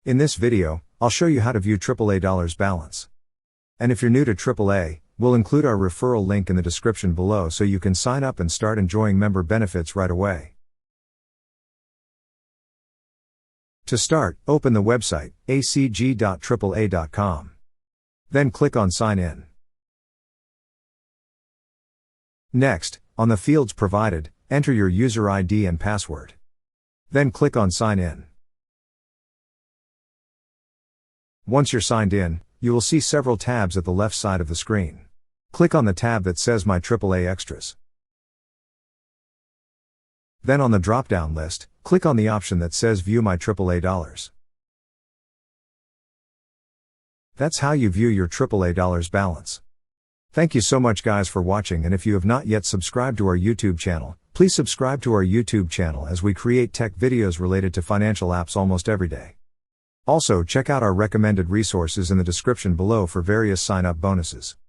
In this video, I'll show you how to view AAA dollars balance. And if you're new to AAA, we'll include our referral link in the description below so you can sign up and start enjoying member benefits right away. To start, open the website, acg.aaa.com. Then click on Sign In. Next, on the fields provided, enter your user ID and password. Then click on Sign In. Once you're signed in, you will see several tabs at the left side of the screen. Click on the tab that says My AAA Extras. Then on the drop-down list, click on the option that says View My AAA Dollars. That's how you view your AAA dollars balance. Thank you so much guys for watching, and if you have not yet subscribed to our YouTube channel, please subscribe to our YouTube channel as we create tech videos related to financial apps almost every day. Also check out our recommended resources in the description below for various sign-up bonuses.